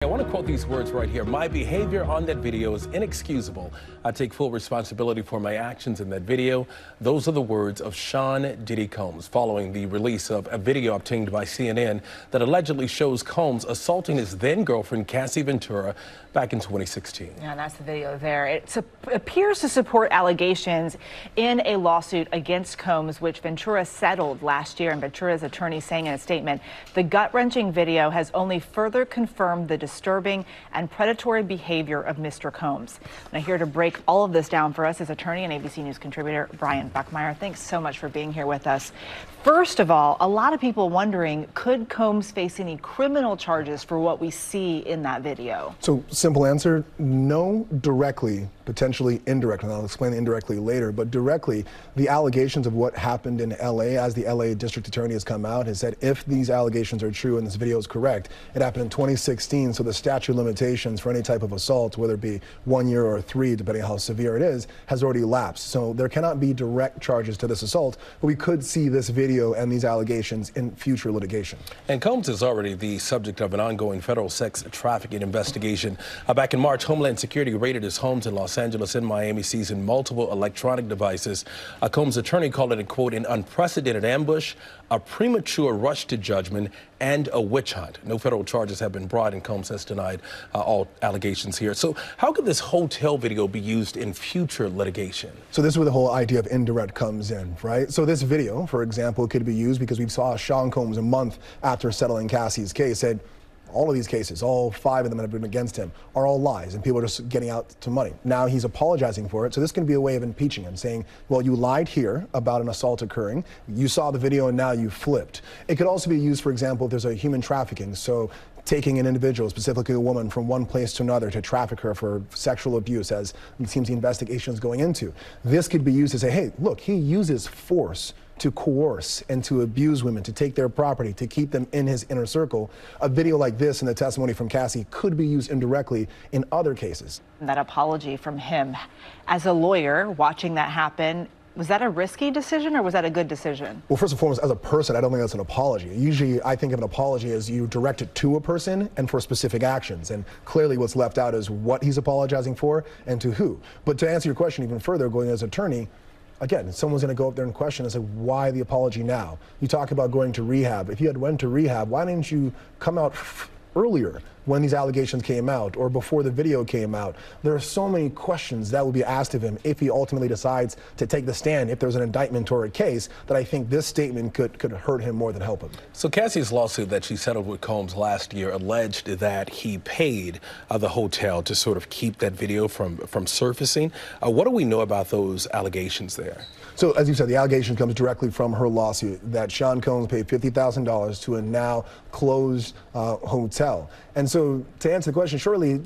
I want to quote these words right here. My behavior on that video is inexcusable. I take full responsibility for my actions in that video. Those are the words of Sean Diddy Combs following the release of a video obtained by CNN that allegedly shows Combs assaulting his then-girlfriend Cassie Ventura back in 2016. Yeah, that's the video there. It appears to support allegations in a lawsuit against Combs, which Ventura settled last year. And Ventura's attorney saying in a statement, the gut-wrenching video has only further confirmed the disturbing and predatory behavior of Mr. Combs. Now, here to break all of this down for us is attorney and ABC News contributor Brian Buckmire. Thanks so much for being here with us. First of all, a lot of people wondering, could Combs face any criminal charges for what we see in that video? So, simple answer, no directly, potentially indirectly. And I'll explain indirectly later, but directly, the allegations of what happened in LA, as the LA district attorney has come out, has said if these allegations are true and this video is correct, it happened in 2016, so the statute of limitations for any type of assault, whether it be 1 year or 3, depending on how severe it is, has already lapsed. So there cannot be direct charges to this assault, but we could see this video and these allegations in future litigation. And Combs is already the subject of an ongoing federal sex trafficking investigation. Back in March, Homeland Security raided his homes in Los Angeles and Miami, seizing multiple electronic devices. Combs' attorney called it, quote, an unprecedented ambush, a premature rush to judgment, and a witch hunt. No federal charges have been brought, and Combs has denied all allegations here. So how could this hotel video be used in future litigation? So this is where the whole idea of indirect comes in, right? So this video, for example, could be used because we saw Sean Combs a month after settling Cassie's case said, all of these cases, all 5 of them that have been against him, are all lies, and people are just getting out to money. Now he's apologizing for it, so this can be a way of impeaching him, saying, well, you lied here about an assault occurring, you saw the video and now you flipped. It could also be used, for example, if there's a human trafficking, so taking an individual, specifically a woman, from one place to another to traffic her for sexual abuse, as it seems the investigation is going into. This could be used to say, hey, look, he uses force to coerce and to abuse women, to take their property, to keep them in his inner circle. A video like this and the testimony from Cassie could be used indirectly in other cases. That apology from him, as a lawyer watching that happen, was that a risky decision or was that a good decision? Well, first and foremost, as a person, I don't think that's an apology. Usually, I think of an apology as you direct it to a person and for specific actions. And clearly what's left out is what he's apologizing for and to who. But to answer your question even further, going as attorney, again, someone's going to go up there and question and say, why the apology now? You talk about going to rehab. If you had went to rehab, why didn't you come out earlier when these allegations came out or before the video came out? There are so many questions that will be asked of him if he ultimately decides to take the stand, if there's an indictment or a case, that I think this statement could hurt him more than help him. So Cassie's lawsuit that she settled with Combs last year alleged that he paid the hotel to sort of keep that video from surfacing. What do we know about those allegations there? So, as you said, the allegation comes directly from her lawsuit that Sean Combs paid $50,000 to a now closed hotel. And so, to answer the question, surely,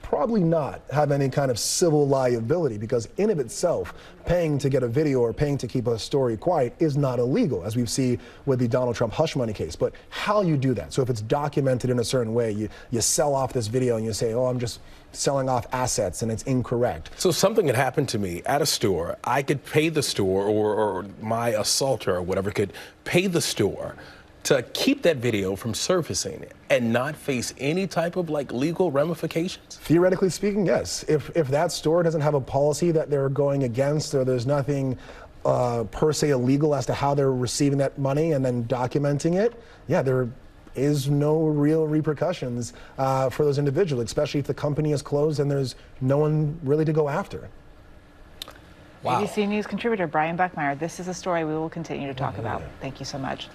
probably not have any kind of civil liability, because in of itself, paying to get a video or paying to keep a story quiet is not illegal, as we've seen with the Donald Trump hush money case. But how you do that, so if it's documented in a certain way, you sell off this video and you say, oh, I'm just selling off assets, and it's incorrect. So something had happened to me at a store. I could pay the store, or my assaulter or whatever could pay the store to keep that video from surfacing and not face any type of legal ramifications? Theoretically speaking, yes. If that store doesn't have a policy that they're going against, or there's nothing per se illegal as to how they're receiving that money and then documenting it, yeah, there is no real repercussions for those individuals, especially if the company is closed and there's no one really to go after. Wow. ABC News contributor Brian Buckmire, this is a story we will continue to talk about. Thank you so much.